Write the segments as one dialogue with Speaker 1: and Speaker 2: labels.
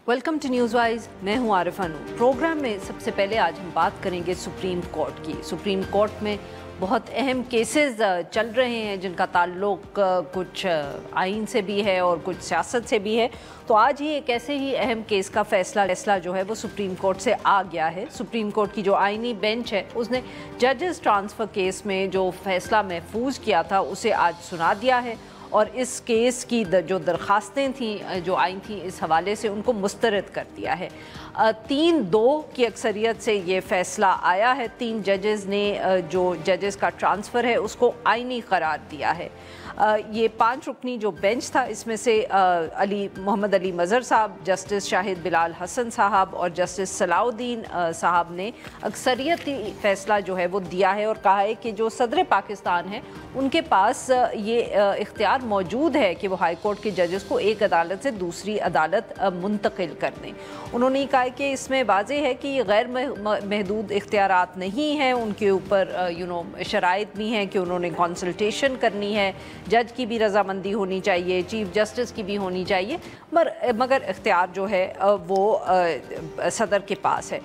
Speaker 1: Welcome to news wise. मैं हूं आरिफा नूर। Programme में सबसे पहले आज हम बात करेंगे सुप्रीम कोर्ट की। सुप्रीम कोर्ट में बहुत अहम केसेस चल रहे हैं जिनका ताल्लुक कुछ आइन से भी है और कुछ सियासत से भी है। तो आज ही एक ऐसे ही अहम केस का फैसला जो है वो सुप्रीम कोर्ट से आ गया है। सुप्रीम कोर्ट की जो आइनी बेंच है उसने जजेस ट्रांसफ़र केस में जो फैसला महफूज किया था उसे आज सुना दिया है और इस केस की जो दरख्वास्तें थीं जो आई थी इस हवाले से उनको मुस्तरद कर दिया है। 3-2 की अक्सरियत से ये फ़ैसला आया है। 3 जजेस ने जो जजेस का ट्रांसफ़र है उसको आइनी करार दिया है। ये 5 रुकनी जो बेंच था इसमें से मोहम्मद अली मज़हर साहब, जस्टिस शाहिद बिलाल हसन साहब और जस्टिस सलाउद्दीन साहब ने अक्सरियती फ़ैसला जो है वो दिया है और कहा है कि जो सदर पाकिस्तान है उनके पास ये इख्तियार मौजूद है कि वो हाई कोर्ट के जजेस को एक अदालत से दूसरी अदालत मुंतकिल कर दें। उन्होंने कहा कि इसमें वाज़ेह है कि ये गैर महदूद इख्तियारात नहीं हैं, उनके ऊपर शराइत भी हैं कि उन्होंने कंसल्टेशन करनी है, जज की भी रजामंदी होनी चाहिए, चीफ जस्टिस की भी होनी चाहिए, मगर इख्तियार जो है वो सदर के पास है।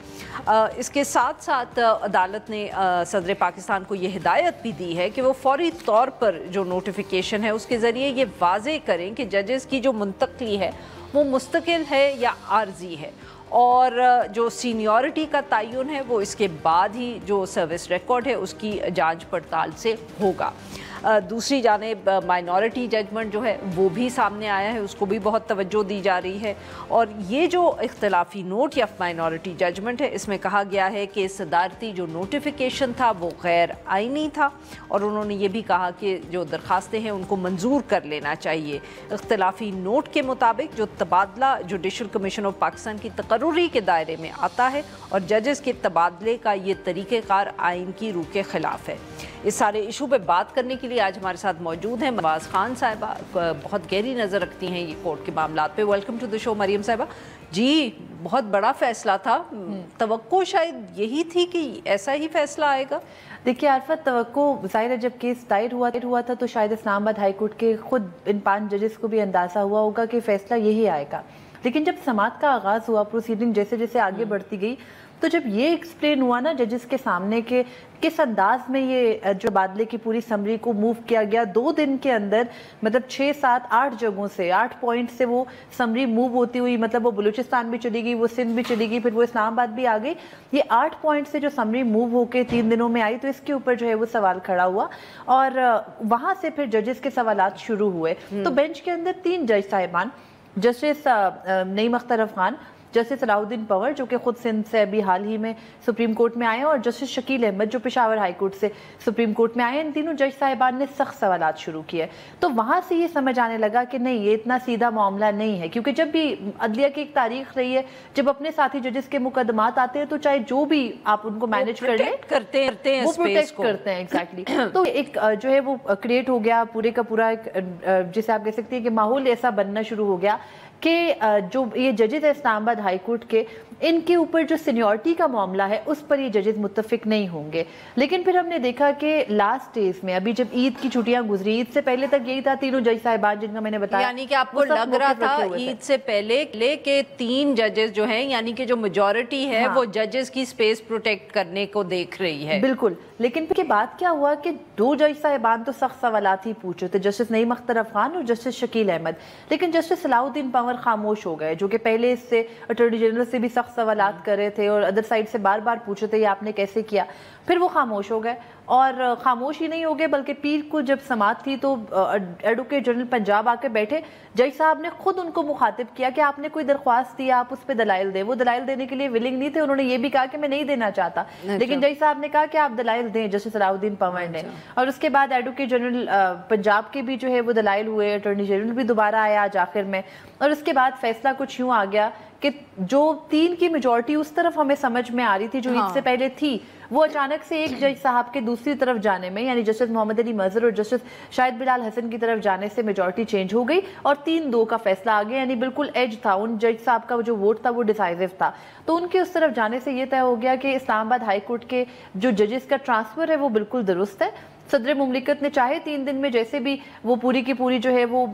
Speaker 1: इसके साथ साथ अदालत ने सदर पाकिस्तान को ये हिदायत भी दी है कि वो फौरी तौर पर जो नोटिफिकेशन है उसके ज़रिए ये वाज़ेह करें कि जजेस की जो मुंतकली है वो मुस्तकिल है या आर्जी है और जो सीनियरिटी का तयन है वो इसके बाद ही जो सर्विस रिकॉर्ड है उसकी जांच पड़ताल से होगा। दूसरी जानिब माइनॉरिटी जजमेंट जो है वो भी सामने आया है, उसको भी बहुत तवज्जो दी जा रही है और ये जो इख्तलाफी नोट या माइनॉरिटी जजमेंट है इसमें कहा गया है कि सदारती जो नोटिफिकेशन था वो गैर आइनी था और उन्होंने ये भी कहा कि जो दरख्वास्तें हैं उनको मंजूर कर लेना चाहिए। इख्तलाफी नोट के मुताबिक जो तबादला जुडिशल कमीशन ऑफ पाकिस्तान की तकर्रुरी के दायरे में आता है और जजेस के तबादले का ये तरीक़ेकार आइन की रूह के ख़िलाफ़ है। इस सारे इशू पे बात करने के लिए आज हमारे साथ मौजूद हैं मवाज़ खान साहिबा, बहुत गहरी नज़र रखती हैं ये कोर्ट के मामलात पे। Welcome to the show Mariam साहिबा। जी, बहुत बड़ा फ़ैसला था, तवक्को शायद यही थी कि ऐसा ही फ़ैसला आएगा।
Speaker 2: देखिए आरफा, तवक्को ज़ाहिर है जब केस दायर हुआ था तो शायद इस्लामाबाद हाई कोर्ट के खुद इन 5 जजेस को भी अंदाज़ा हुआ होगा कि फ़ैसला यही आएगा। लेकिन जब समाअत का आगाज़ हुआ, प्रोसीडिंग जैसे जैसे आगे बढ़ती गई तो जब ये एक्सप्लेन हुआ ना जजेस के सामने के किस अंदाज में ये जो बादले की पूरी समरी को मूव किया गया 2 दिन के अंदर, मतलब 6, 7, 8 जगहों से 8 पॉइंट से वो समरी मूव होती हुई, मतलब वो बलूचिस्तान भी चली गई, वो सिंध भी चली गई, फिर वो इस्लामाबाद भी आ गई। ये 8 पॉइंट से जो समरी मूव होकर 3 दिनों में आई तो इसके ऊपर जो है वो सवाल खड़ा हुआ और वहाँ से फिर जजेस के सवालात शुरू हुए। तो बेंच के अंदर 3 जज साहिबान, जस्टिस नईम अख्तर अफगान, जस्टिस सलाउद्दीन पंवर जो कि खुद सिंध से अभी हाल ही में सुप्रीम कोर्ट में आए हैं और जस्टिस शकील अहमद जो पेशावर हाई कोर्ट से सुप्रीम कोर्ट में आए हैं, इन तीनों जज साहिबान ने सख्त सवालात शुरू किए। तो वहाँ से ये समझ आने लगा कि नहीं, ये इतना सीधा मामला नहीं है, क्योंकि जब भी अदलिया की एक तारीख रही है, जब अपने साथी जजेस के मुकदमात आते हैं तो चाहे जो भी आप उनको मैनेज कर लें, करते हैं वो प्रोटेक्ट करते हैं। एग्जैक्टली। तो एक जो है वो क्रिएट हो गया पूरे का पूरा एक, जिसे आप कह सकते हैं कि माहौल ऐसा बनना शुरू हो गया कि जो ये जजेस है इस्लामाबाद हाई कोर्ट के, इनके ऊपर जो सीनियरिटी का मामला है उस पर ये जजेस मुत्तफिक नहीं होंगे। लेकिन फिर हमने देखा कि लास्ट स्टेज में, अभी जब ईद की छुट्टियां गुजरी, ईद से पहले तक यही था, तीनों जज साहिबान जिनका मैंने बताया,
Speaker 1: यानी कि आपको लग रहा था ईद से पहले के 3 जजेस जो हैं, यानी कि जो मेजॉरिटी है वो जजेस की स्पेस प्रोटेक्ट करने को देख रही है।
Speaker 2: बिल्कुल। लेकिन फिर बात क्या हुआ कि 2 जज साहिबान तो सख्त सवालात ही पूछ रहे थे, जस्टिस नईम अख्तर अफगान और जस्टिस शकील अहमद, लेकिन जस्टिस सलाउद्दीन पंवर खामोश हो गए, जो कि पहले इससे अटॉर्नी जनरल से भी सख्त सवालात कर रहे थे और अदर साइड से बार बार पूछ रहे थे ये आपने कैसे किया। फिर वो खामोश हो गए और खामोश ही नहीं हो गए बल्कि पीर को जब समाअत थी तो एडवोकेट जनरल पंजाब आके बैठे, जज साहब ने खुद उनको मुखातिब किया कि आपने कोई दरख्वास्त दी, आप उस पर दलाइल दें। वो दलाइल देने के लिए विलिंग नहीं थे, उन्होंने ये भी कहा कि मैं नहीं देना चाहता, लेकिन जज साहब ने कहा कि आप दलाइल दें, जस्टिस सलाउद्दीन पंवर ने। और उसके बाद एडवोकेट जनरल पंजाब के भी जो है वो दलाइल हुए, अटॉर्नी जनरल भी दोबारा आया आज आखिर में, और उसके बाद फैसला कुछ यूँ आ गया कि जो 3 की मेजॉरिटी उस तरफ हमें समझ में आ रही थी जो ईद से पहले थी, वो अचानक से एक जज साहब के दूसरी तरफ जाने में, यानी जस्टिस मोहम्मद अली मज़हर और जस्टिस शाहिद बिलाल हसन की तरफ जाने से मेजॉरिटी चेंज हो गई और 3-2 का फैसला आ गया। यानी बिल्कुल एज था, उन जज साहब का जो वोट था वो डिसाइसिव था। तो उनके उस तरफ जाने से ये तय हो गया कि इस्लामाबाद हाई कोर्ट के जो जजेस का ट्रांसफ़र है वो बिल्कुल दुरुस्त है सदर मुमलिकत ने चाहे 3 दिन में जैसे भी वो पूरी की पूरी जो है वो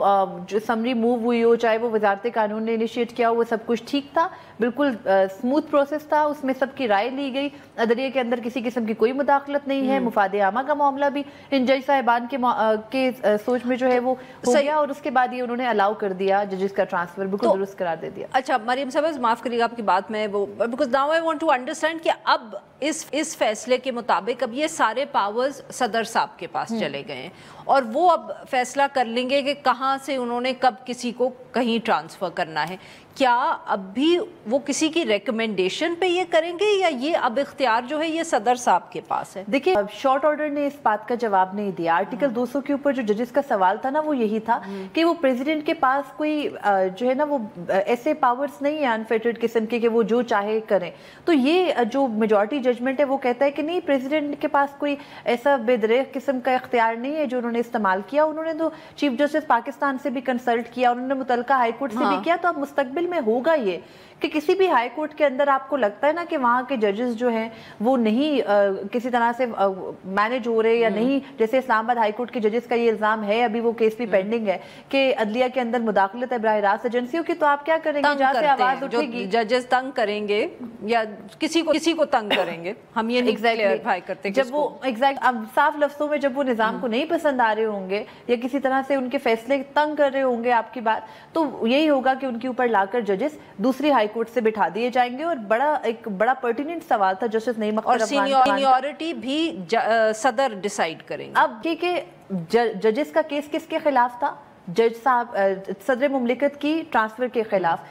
Speaker 2: जो समरी मूव हुई हो, चाहे वो वजारत कानून ने इनिशिएट किया हो, वो सब कुछ ठीक था, बिल्कुल स्मूथ प्रोसेस था, उसमें सबकी राय ली गई, अदलिया के अंदर किसी किस्म की कोई मुदाखलत नहीं है। मुफादे आमा का मामला भी इन जज साहिबान के सोच में जो है वो हो गया और उसके बाद ये उन्होंने अलाउ कर दिया जजेस का ट्रांसफर, बिल्कुल दुरुस्त करार दे दिया।
Speaker 1: अच्छा मरियम साहब माफ करिएगा आपकी बात में वो, because now I want to understand कि अब इस फैसले के मुताबिक अब ये सारे पावर्स सदर साहब के पास चले गए हैं और वो अब फैसला कर लेंगे कि कहाँ से उन्होंने कब किसी को कहीं ट्रांसफ़र करना है। क्या अब भी वो किसी की रिकमेंडेशन पे ये करेंगे या ये अब इख्तियार जो है ये सदर साहब के पास है?
Speaker 2: देखिए शॉर्ट ऑर्डर ने इस बात का जवाब नहीं दिया। आर्टिकल 200 के ऊपर जो जजेस का सवाल था ना वो यही था कि वो प्रेसिडेंट के पास कोई जो है ना वो ऐसे पावर्स नहीं है अनफेटेड किस्म के कि वो जो चाहे करें। तो ये जो मेजॉरिटी जजमेंट है वो कहता है कि नहीं, प्रेसिडेंट के पास कोई ऐसा बेदरेख किस्म का इख्तियार नहीं है जो उन्होंने इस्तेमाल किया। उन्होंने तो चीफ जस्टिस पाकिस्तान से भी कंसल्ट किया, उन्होंने मुतलका हाई कोर्ट से भी किया। तो अब मुस्तकबिल में होगा ये कि किसी भी हाई कोर्ट के अंदर आपको लगता है ना कि वहाँ के जजेस जो हैं वो नहीं किसी तरह से मैनेज हो रहे या नहीं, जैसे इस्लामाबाद हाई कोर्ट के जजेस का ये इल्ज़ाम है, अभी वो केस भी पेंडिंग है कि अदलिया के अंदर मुदाखलत है बराह रास्त एजेंसियों की। तो आप क्या करेंगे, जहाँ से आवाज़ उठेगी
Speaker 1: जजेस तंग करेंगे या किसी को तंग करेंगे, हम ये क्लैरिफाई करते हैं
Speaker 2: जब वो अब साफ लफ्जों में जब वो निज़ाम को नहीं पसंद आ रहे होंगे या किसी तरह से उनके फैसले तंग कर रहे होंगे आपकी बात, तो यही होगा कि उनके ऊपर लाकर जजेस दूसरी हाई कोर्ट से बिठा दिए जाएंगे। और एक बड़ा पर्टिनेंट सवाल था जस्टिस नईम अख्तर अफगान, और
Speaker 1: सीनियरिटी भी सदर डिसाइड करेंगे।
Speaker 2: अब जजेस का केस किसके खिलाफ था? जज साहब सदर मुमलिकत की ट्रांसफर के खिलाफ।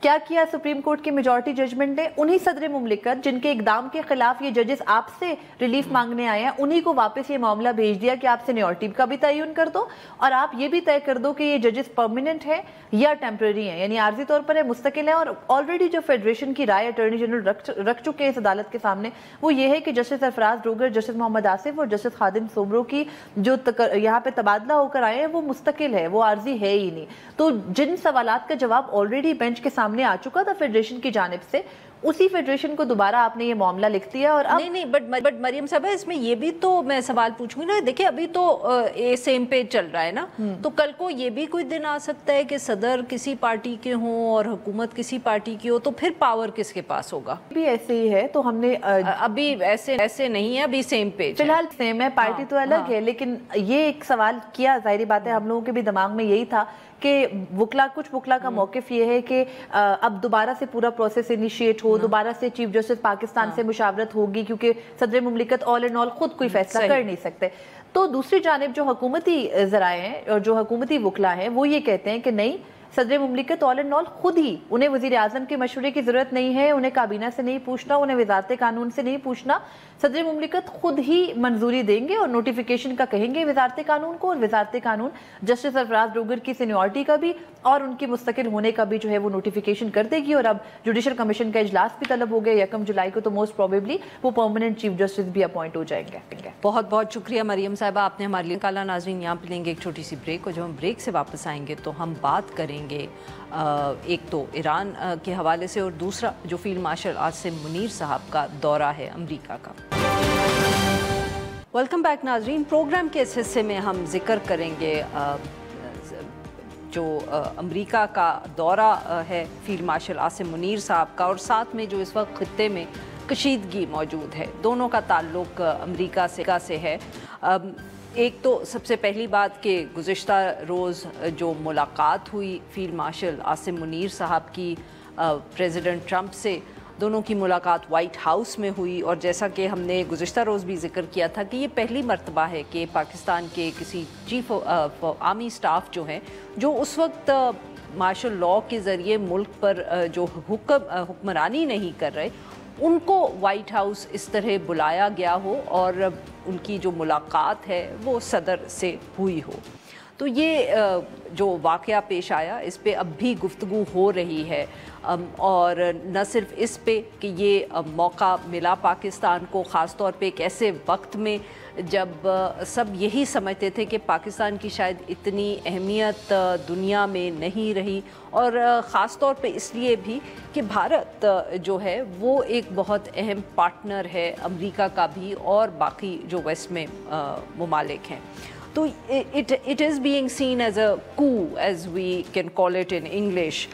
Speaker 2: क्या किया सुप्रीम कोर्ट की मेजॉरिटी जजमेंट ने? उन्हीं सदर मुमलिकत जिनके इकदाम के खिलाफ ये जजेस आपसे रिलीफ मांगने आए हैं, उन्हीं को वापस ये मामला भेज दिया कि आप सीनियरिटी का भी तयन कर दो और आप ये भी तय कर दो कि ये जजेस परमानेंट है या टेम्पररी हैं, यानी आर्जी तौर पर है, मुस्तकिल है। और ऑलरेडी जो फेडरेशन की राय अटॉर्नी जनरल रख चुके हैं इस अदालत के सामने वो ये है कि जस्टिस सरफराज डोगर, जस्टिस मोहम्मद आसिफ और जस्टिस खादिम सोबरो की जो यहाँ पे तबादला होकर आए हैं वो मुस्तकिल है, वो आर्जी है ही नहीं। तो जिन सवालात का जवाब ऑलरेडी बेंच के सामने आ चुका था फेडरेशन की जानिब से, उसी फेडरेशन को दोबारा आपने ये मामला लिख दिया। और अब
Speaker 1: नहीं बट मरियम साहब इसमें ये भी तो मैं सवाल पूछूंगी ना, देखिए अभी तो ये सेम पेज चल रहा है ना, तो कल को ये भी कोई दिन आ सकता है कि सदर किसी पार्टी के हों और हुकूमत किसी पार्टी की हो, तो फिर पावर किसके पास होगा?
Speaker 2: भी ऐसे ही है। तो हमने
Speaker 1: अभी ऐसे नहीं है, अभी सेम पेज
Speaker 2: फिलहाल सेम है, पार्टी तो अलग है, लेकिन ये एक सवाल किया, जाहिर बात है हम लोगों के भी दिमाग में यही था कि कुछ वकला का मौक़िफ़ ये है कि अब दोबारा से पूरा प्रोसेस इनिशिएट हो, दोबारा से चीफ जस्टिस पाकिस्तान से मुशावरत होगी, क्योंकि सदर मुमलिकत ऑल एंड ऑल खुद कोई फैसला कर नहीं सकते। तो दूसरी जानिब जो हुकूमती ज़राए हैं और जो हुकूमती वकला हैं वो ये कहते हैं कि नहीं, सदर मुमलिकत ऑल एंड ऑल खुद ही, उन्हें वज़ीर आज़म के मशवरे की ज़रूरत नहीं है, उन्हें काबीना से नहीं पूछना, उन्हें वज़ारत कानून से नहीं पूछना, सदर मुमलिकत खुद ही मंजूरी देंगे और नोटिफिकेशन का कहेंगे वज़ारत कानून को, और वज़ारत कानून जस्टिस सरफराज डोगर की सीनियरिटी का भी और उनकी मुस्तकिल होने का भी जो है वो नोटिफिकेशन कर देगी। और अब जुडिशल कमीशन का इजलास भी तलब हो गया 1 जुलाई को, तो मोस्ट प्रोबेबली वो परमानेंट चीफ जस्टिस भी अपॉइंट हो जाएंगे।
Speaker 1: बहुत बहुत शुक्रिया मरियम साहिबा, आपने हमारे लिए काला। नाज़रीन यहाँ पे लेंगे एक छोटी सी ब्रेक, और जब हम ब्रेक से वापस आएंगे तो हम बात करेंगे एक तो ईरान के हवाले से, और दूसरा जो फील्ड मार्शल आसिम मुनीर साहब का दौरा है अमेरिका का। वेलकम बैक नाज़रीन, प्रोग्राम के इस हिस्से में हम जिक्र करेंगे जो अमेरिका का दौरा है फील्ड मार्शल आसिम मुनीर साहब का, और साथ में जो इस वक्त खित्ते में कशीदगी मौजूद है, दोनों का ताल्लुक अमेरिका से है। एक तो सबसे पहली बात कि गुज़िश्ता रोज़ जो मुलाकात हुई फील्ड मार्शल आसिम मुनीर साहब की प्रेसिडेंट ट्रंप से, दोनों की मुलाकात वाइट हाउस में हुई, और जैसा कि हमने गुज़िश्ता रोज़ भी जिक्र किया था कि ये पहली मर्तबा है कि पाकिस्तान के किसी चीफ आर्मी स्टाफ जो हैं, जो उस वक्त मार्शल लॉ के ज़रिए मुल्क पर जो हुक्मरानी नहीं कर रहे, उनको वाइट हाउस इस तरह बुलाया गया हो और उनकी जो मुलाकात है वो सदर से हुई हो। تو یہ جو واقعہ پیش آیا اس پہ اب بھی گفتگو ہو رہی ہے، اور نہ صرف اس پہ کہ یہ موقع ملا پاکستان کو، خاص طور پہ ایک ایسے وقت میں جب سب یہی سمجھتے تھے کہ پاکستان کی شاید اتنی اہمیت دنیا میں نہیں رہی، اور خاص طور پہ اس لیے بھی کہ بھارت جو ہے وہ ایک بہت اہم پارٹنر ہے امریکہ کا بھی اور باقی جو ویسٹ میں ممالک ہیں. تو it is being seen as a coup, as we can call it in English.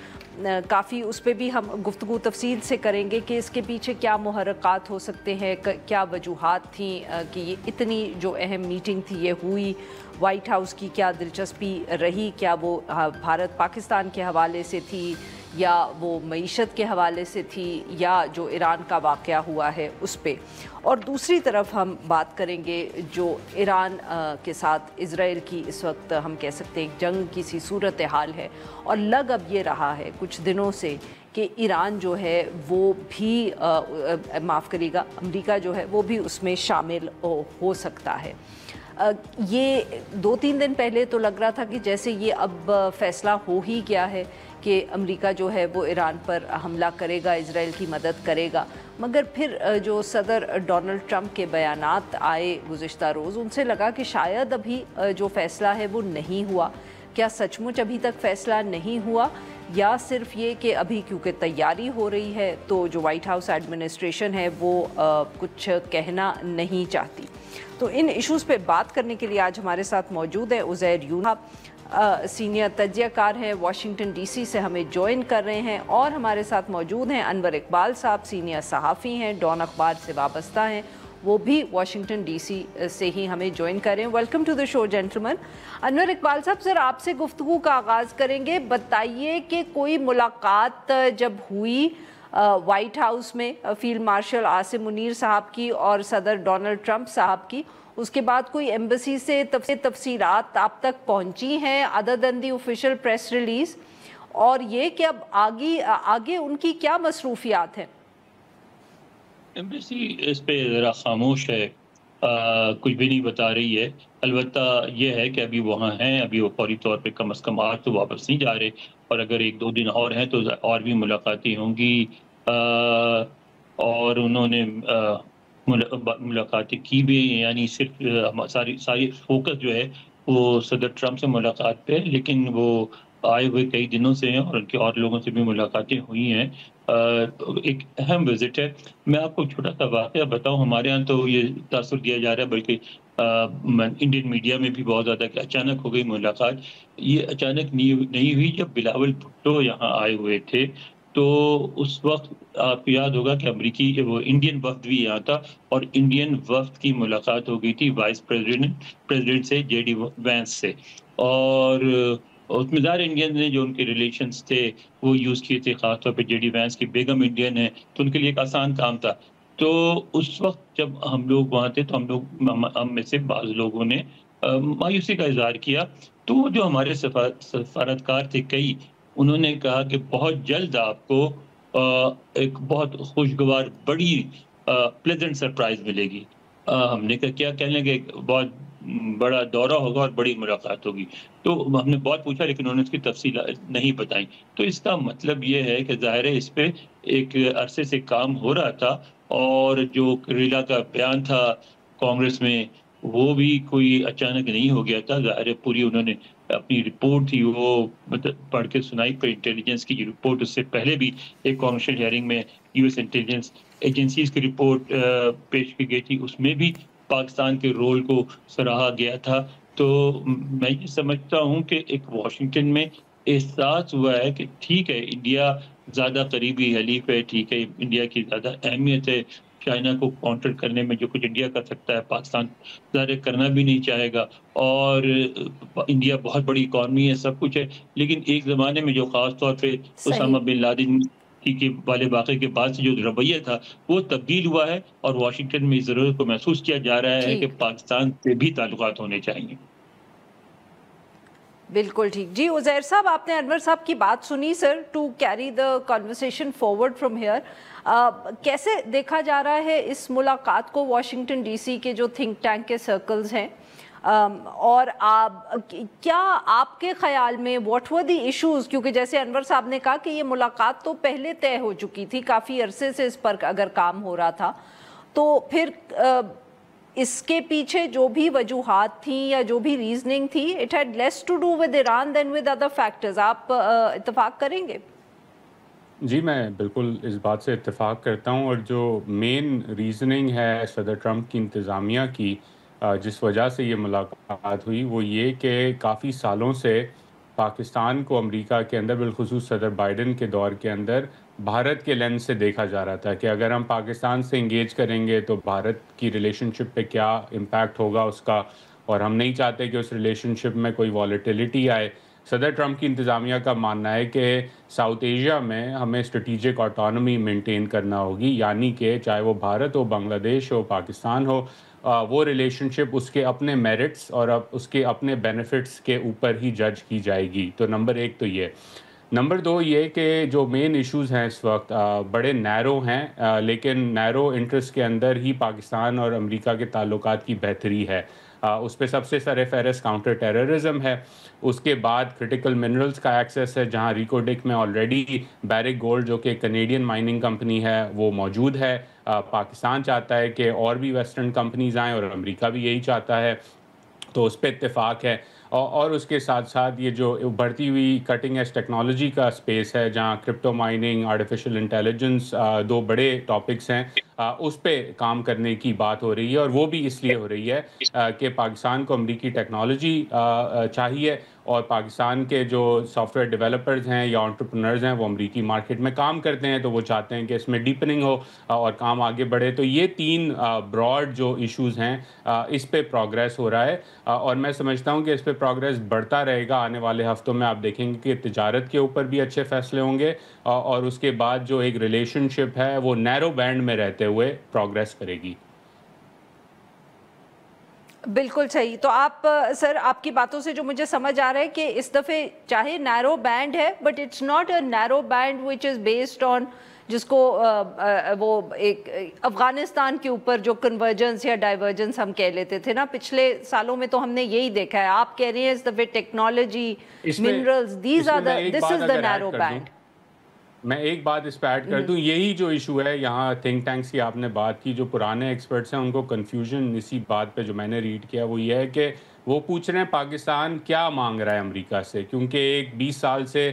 Speaker 1: کافی اس پہ بھی ہم گفتگو تفصیل سے کریں گے کہ اس کے پیچھے کیا محرکات ہو سکتے ہیں، کیا وجوہات تھیں کہ یہ اتنی جو اہم میٹنگ تھی یہ ہوئی، وائٹ ہاؤس کی کیا دلچسپی رہی، کیا وہ بھارت پاکستان کے حوالے سے تھی یا وہ معیشت کے حوالے سے تھی یا جو ایران کا واقعہ ہوا ہے اس پہ. اور دوسری طرف ہم بات کریں گے جو ایران کے ساتھ اسرائیل کی اس وقت ہم کہہ سکتے ہیں جنگ کی سی صورتحال ہے، اور لگ اب یہ رہا ہے کچھ دنوں سے کہ ایران جو ہے وہ بھی معاف کریے گا امریکہ جو ہے وہ بھی اس میں شامل ہو سکتا ہے. یہ 2-3 دن پہلے تو لگ رہا تھا کہ جیسے یہ اب فیصلہ ہو ہی گیا ہے کہ امریکہ جو ہے وہ ایران پر حملہ کرے گا، اسرائیل کی مدد کرے گا، مگر پھر جو صدر ڈونلڈ ٹرمپ کے بیانات آئے گزشتہ روز ان سے لگا کہ شاید ابھی جو فیصلہ ہے وہ نہیں ہوا. کیا سچ مچ ابھی تک فیصلہ نہیں ہوا، یا صرف یہ کہ ابھی کیونکہ تیاری ہو رہی ہے تو جو وائٹ ہاؤس ایڈمنسٹریشن ہے وہ کچھ کہنا نہیں چاہتی؟ تو ان ایشوز پہ بات کرنے کے لیے آج ہمارے ساتھ موجود ہے عزیر یونس، سینئر تجزیہ کار ہیں، واشنگٹن ڈی سی سے ہمیں جوائن کر رہے ہیں، اور ہمارے ساتھ موجود ہیں انور اقبال صاحب، سینئر صحافی ہیں، ڈان اخبار سے وابستہ ہیں، وہ بھی واشنگٹن ڈی سی سے ہی ہمیں جوائن کر رہے ہیں. ویلکم ٹو دی شو جینٹلمن. انور اقبال صاحب، سر آپ سے گفتگو کا آغاز کریں گے. بتائیے کہ کوئی ملاقات جب ہوئی وائٹ ہاؤس میں فیلڈ مارشل عاصم منیر صاحب کی اور صدر ڈونلڈ ٹرمپ صاحب کی، اس کے بعد کوئی ایمبیسی سے تفصیلات آپ تک پہنچی ہیں ادر دین دی آفیشیل پریس ریلیز، اور یہ کہ اب آگے ان کی کیا مصروفیات ہیں؟
Speaker 3: ایمبیسی اس پہ ذرا خاموش ہے، کچھ بھی نہیں بتا رہی ہے. البتہ یہ ہے کہ ابھی وہاں ہیں، ابھی وہ فوری طور پہ کم از کم آج تو واپس نہیں جا رہے، اور اگر 1-2 دن اور ہیں تو اور بھی ملاقاتیں ہوں گی. اور انہوں نے ملاقاتیں کی بھی، یعنی صرف ساری فوکس جو ہے وہ صدر ٹرمپ سے ملاقات پہ، لیکن وہ آئے ہوئے کئی دنوں سے ہیں اور ان کے اور لوگوں سے بھی ملاقاتیں ہوئی ہیں. ایک اہم وزٹ ہے. میں آپ کو چھوٹا سا واقعہ بتاؤں، ہمارے یہاں تو یہ تاثر دیا جا رہا ہے، بلکہ انڈین میڈیا میں بھی بہت زیادہ کہ اچانک ہو گئی ملاقات. یہ اچانک نہیں ہوئی. جب بلاول بھٹو یہاں آئے ہوئے تھے تو اس وقت آپ کو یاد ہوگا کہ امریکی وہ انڈین وفد بھی یہاں تھا، اور انڈین وفد کی ملاقات ہو گئی تھی وائس پریزیڈنٹ سے، جے ڈی وینس سے، اور اس میں ظاہر انڈین نے جو ان کے ریلیشنز تھے وہ یوز کیے تھے. خاص طور پہ جے ڈی وینس کی بیگم انڈین ہے تو ان کے لیے ایک آسان کام تھا. تو اس وقت جب ہم لوگ وہاں تھے تو ہم میں سے بعض لوگوں نے مایوسی کا اظہار کیا. تو جو ہمارے سفارتکار تھے کئی، انہوں نے کہا کہ بہت جلد آپ کو ایک بہت خوشگوار بڑی پلیزنٹ سرپرائز ملے گی. ہم نے کہا کیا؟ کہنے لگے بہت بڑا دورہ ہوگا اور بڑی ملاقات ہوگی. تو ہم نے بہت پوچھا لیکن انہوں نے اس کی تفصیلات نہیں بتائیں. تو اس کا مطلب یہ ہے کہ ظاہر ہے اس پہ ایک عرصے سے کام ہو رہا تھا، اور جو کریلا کا بیان تھا کانگریس میں وہ بھی کوئی اچانک نہیں ہو گیا تھا. ظاہر ہے پوری انہوں نے اپنی رپورٹ تھی وہ پڑھ کے سنائی. پر انٹیلیجنس کی رپورٹ اس سے پہلے بھی ایک کانگریشنل ہیئرنگ میں یو ایس انٹیلیجنس ایجنسیز کی رپورٹ پیش کی گئی تھی، اس میں بھی پاکستان کے رول کو سراہا گیا تھا. تو میں یہ سمجھتا ہوں کہ ایک واشنگٹن میں احساس ہوا ہے کہ ٹھیک ہے انڈیا زیادہ قریبی حلیف ہے، ٹھیک ہے انڈیا کی زیادہ اہمیت ہے. چائنا کو کاؤنٹر کرنے میں جو کچھ انڈیا کر سکتا ہے پاکستان ظاہر کرنا بھی نہیں چاہے گا، اور انڈیا بہت بڑی اکانومی ہے، سب کچھ ہے. لیکن ایک زمانے میں جو خاص طور پہ اسامہ بن لادن کے والے واقعے کے بعد سے جو رویہ تھا وہ تبدیل ہوا ہے، اور واشنگٹن میں اس ضرورت کو محسوس کیا جا رہا ہے کہ پاکستان سے بھی تعلقات ہونے چاہیے.
Speaker 1: بالکل ٹھیک. جی عزیر صاحب، آپ نے انور صاحب کی بات سنی. Sir, to carry the conversation forward from here, کیسے دیکھا جا رہا ہے اس ملاقات کو واشنگٹن ڈی سی کے جو تھنک ٹینک کے سرکلز ہیں؟ اور کیا آپ کے خیال میں واٹ ور دی ایشوز، کیونکہ جیسے انور صاحب نے کہا کہ یہ ملاقات تو پہلے طے ہو چکی تھی، کافی عرصے سے اس پر اگر کام ہو رہا تھا، تو پھر اس کے پیچھے جو بھی وجوہات تھیں یا جو بھی ریزننگ تھی it had less to do with Iran than with other factors, آپ اتفاق کریں گے؟
Speaker 4: جی میں بالکل اس بات سے اتفاق کرتا ہوں، اور جو مین ریزننگ ہے صدر ٹرمپ کی انتظامیہ کی جس وجہ سے یہ ملاقات ہوئی، وہ یہ کہ کافی سالوں سے پاکستان کو امریکہ کے اندر، بالخصوص صدر بائیڈن کے دور کے اندر، بھارت کے لینس سے دیکھا جا رہا تھا کہ اگر ہم پاکستان سے انگیج کریں گے تو بھارت کی ریلیشن شپ پہ کیا امپیکٹ ہوگا اس کا، اور ہم نہیں چاہتے کہ اس ریلیشن شپ میں کوئی والیٹیلیٹی آئے۔ صدر ٹرمپ کی انتظامیہ کا ماننا ہے کہ ساؤتھ ایشیا میں ہمیں اسٹریٹجک آٹونومی مینٹین کرنا ہوگی، یعنی کہ چاہے وہ بھارت ہو، بنگلہ دیش ہو، پاکستان ہو، وہ ریلیشن شپ اس کے اپنے میرٹس اور اس کے اپنے بینیفٹس کے اوپر ہی جج کی جائے گی۔ تو نمبر ایک تو یہ۔ نمبر دو یہ کہ جو مین ایشوز ہیں اس وقت بڑے نیرو ہیں، لیکن نیرو انٹرسٹ کے اندر ہی پاکستان اور امریکہ کے تعلقات کی بہتری ہے۔ اس پہ سب سے سر فہرست کاؤنٹر ٹیررزم ہے، اس کے بعد کرٹیکل منرلز کا ایکسیس ہے، جہاں ریکوڈک میں آلریڈی بیرک گولڈ جو کہ کینیڈین مائننگ کمپنی ہے وہ موجود ہے۔ پاکستان چاہتا ہے کہ اور بھی ویسٹرن کمپنیز آئیں، اور امریکہ بھی یہی چاہتا ہے، تو اس پہ اتفاق ہے۔ اور اس کے ساتھ ساتھ یہ جو بڑھتی ہوئی کٹنگ ایج ٹیکنالوجی کا اسپیس ہے، جہاں کرپٹو مائننگ، آرٹیفیشل انٹیلیجنس دو بڑے ٹاپکس ہیں، اس پہ کام کرنے کی بات ہو رہی ہے، اور وہ بھی اس لیے ہو رہی ہے کہ پاکستان کو امریکی ٹیکنالوجی چاہیے، اور پاکستان کے جو سافٹ ویئر ڈیولپرز ہیں یا انٹرپرنرز ہیں وہ امریکی مارکیٹ میں کام کرتے ہیں، تو وہ چاہتے ہیں کہ اس میں ڈیپننگ ہو اور کام آگے بڑھے۔ تو یہ تین براڈ جو ایشوز ہیں اس پہ پروگریس ہو رہا ہے، اور میں سمجھتا ہوں کہ اس پہ پروگریس بڑھتا رہے گا۔ آنے والے ہفتوں میں آپ دیکھیں گے کہ تجارت کے اوپر بھی اچھے فیصلے ہوں گے، اور اس کے بعد جو ایک ریلیشن شپ ہے وہ نیرو بینڈ میں رہتے ہوئے پروگریس کرے گی۔
Speaker 1: بالکل صحیح۔ تو آپ سر، آپ کی باتوں سے جو مجھے سمجھ آ رہا ہے کہ اس دفعہ چاہے نیرو بینڈ ہے، but it's not a narrow band which is based on, جس کو وہ ایک افغانستان کے اوپر جو کنورجنس یا ڈائیورجنس ہم کہہ لیتے تھے نا پچھلے سالوں میں، تو ہم نے یہی دیکھا ہے۔ آپ کہہ رہے ہیں اس دفعہ ٹیکنالوجی، منرلز، دس از دا نیرو بینڈ۔
Speaker 4: میں ایک بات اس پہ ایڈ کر دوں، یہی جو ایشو ہے یہاں تھنک ٹینکس کی آپ نے بات کی، جو پرانے ایکسپرٹس ہیں ان کو کنفیوژن اسی بات پہ جو میں نے ریڈ کیا وہ یہ ہے کہ وہ پوچھ رہے ہیں پاکستان کیا مانگ رہا ہے امریکہ سے، کیونکہ ایک 20 سال سے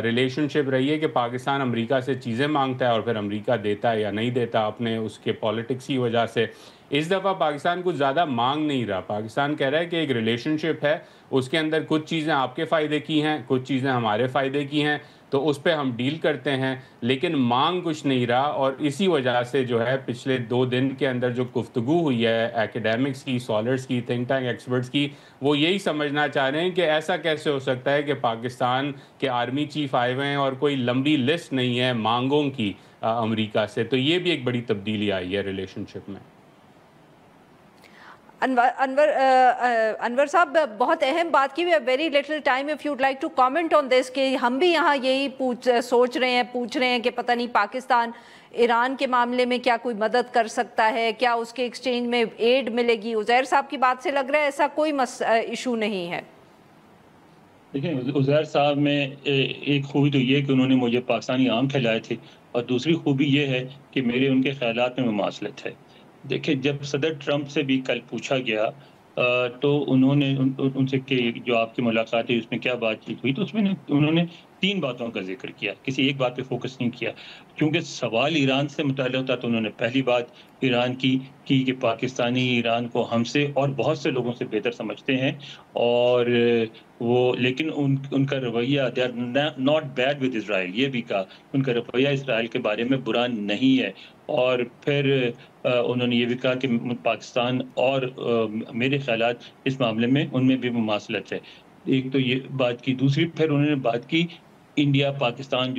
Speaker 4: ریلیشن شپ رہی ہے کہ پاکستان امریکہ سے چیزیں مانگتا ہے اور پھر امریکہ دیتا ہے یا نہیں دیتا اپنے اس کے پالیٹکس کی وجہ سے۔ اس دفعہ پاکستان کچھ زیادہ مانگ نہیں رہا، پاکستان کہہ رہا ہے کہ ایک ریلیشن شپ ہے، اس کے اندر کچھ چیزیں آپ کے فائدے کی ہیں، کچھ چیزیں ہمارے فائدے کی ہیں، تو اس پہ ہم ڈیل کرتے ہیں، لیکن مانگ کچھ نہیں رہا۔ اور اسی وجہ سے جو ہے پچھلے 2 دن کے اندر جو گفتگو ہوئی ہے ایکیڈیمکس کی، اسکالرس کی، تھنک ٹینک ایکسپرٹس کی، وہ یہی سمجھنا چاہ رہے ہیں کہ ایسا کیسے ہو سکتا ہے کہ پاکستان کے آرمی چیف آئے ہوئے ہیں اور کوئی لمبی لسٹ نہیں ہے مانگوں کی امریکہ سے۔ تو یہ بھی ایک بڑی تبدیلی آئی ہے ریلیشن شپ میں۔
Speaker 1: انور صاحب، بہت اہم بات کی، very little time if you'd like to comment on this, کہ ہم بھی یہاں یہی پوچھ رہے ہیں کہ پتہ نہیں پاکستان ایران کے معاملے میں کیا کوئی مدد کر سکتا ہے، کیا اس کے ایکسچینج میں ایڈ ملے گی؟ عزیر صاحب کی بات سے لگ رہا ہے ایسا کوئی ایشو نہیں ہے۔
Speaker 3: دیکھیں عزیر صاحب میں ایک خوبی تو یہ کہ انہوں نے مجھے پاکستانی آم کھلائے تھے، اور دوسری خوبی یہ ہے کہ میرے ان کے خیالات میں مماثلت ہے۔ دیکھیں جب صدر ٹرمپ سے بھی کل پوچھا گیا تو انہوں نے ان سے کہ جو آپ کی ملاقات ہے اس میں کیا بات چیت ہوئی، تو اس میں انہوں نے 3 باتوں کا ذکر کیا، کسی ایک بات پہ فوکس نہیں کیا۔ کیونکہ سوال ایران سے متعلق تھا تو انہوں نے پہلی بات ایران کی کہ پاکستانی ایران کو ہم سے اور بہت سے لوگوں سے بہتر سمجھتے ہیں، اور وہ لیکن ان کا رویہ they are not bad with Israel, یہ بھی کہا ان کا رویہ اسرائیل کے بارے میں برا نہیں ہے۔ اور پھر انہوں نے یہ بھی کہا کہ پاکستان اور میرے خیالات اس معاملے میں ان میں بھی مماثلت ہے۔ ایک تو یہ بات کی، دوسری پھر انہوں نے بات کی انڈیا پاکستان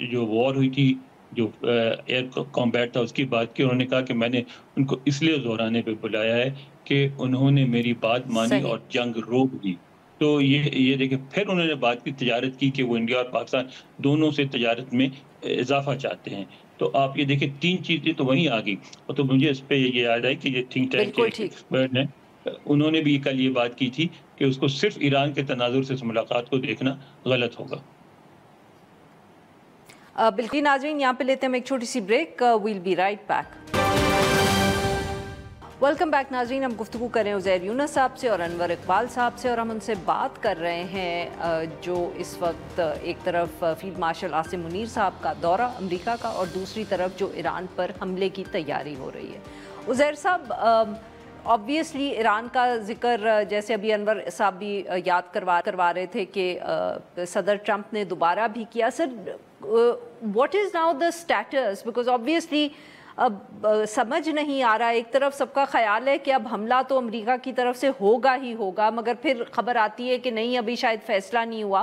Speaker 3: جو وار ہوئی تھی، جو ایئر کمبیٹ تھا، اس کی بات کی۔ انہوں نے کہا کہ میں نے ان کو اس لیے دہرانے پہ بلایا ہے کہ انہوں نے میری بات مانی اور جنگ روک دی۔ تو یہ دیکھیں، پھر انہوں نے بات کی تجارت کی کہ وہ انڈیا اور پاکستان دونوں سے تجارت میں اضافہ چاہتے ہیں۔ تو آپ یہ دیکھیں 3 چیزیں تو وہیں آ گئی، اور تو مجھے اس پہ یہ یاد ہے کہ یہ تھنک ٹینک کے ایکسپرٹ ہیں उन्होंने भी कल ये बात की थी कि उसको सिर्फ ईरान के तनाजुर से इस मुलाकात को देखना गलत होगा।
Speaker 1: बिल्कुल नाज़रीन, यहाँ पे लेते हैं हम एक छोटी सी break. We'll be right back. Welcome back नाज़रीन, हम गुफ्तगू कर रहे हैं उज़ैर यूनुस साहब से और अनवर इकबाल साहब से, और हम उनसे बात कर रहे हैं जो इस वक्त एक तरफ फील्ड मार्शल आसिम मुनीर साहब का दौरा अमेरिका का और दूसरी तरफ जो ईरान पर हमले की तैयारी हो रही है। उज़ैर साहब, ऑब्वियसली ईरान का जिक्र जैसे अभी अनवर साहब भी याद करवा रहे थे कि सदर ट्रंप ने दोबारा भी किया। Sir, what is now the status? Because obviously अब समझ नहीं आ रहा, एक तरफ सबका ख्याल है कि अब हमला तो अमेरिका की तरफ से होगा ही होगा, मगर फिर खबर आती है कि नहीं, अभी शायद फैसला नहीं हुआ।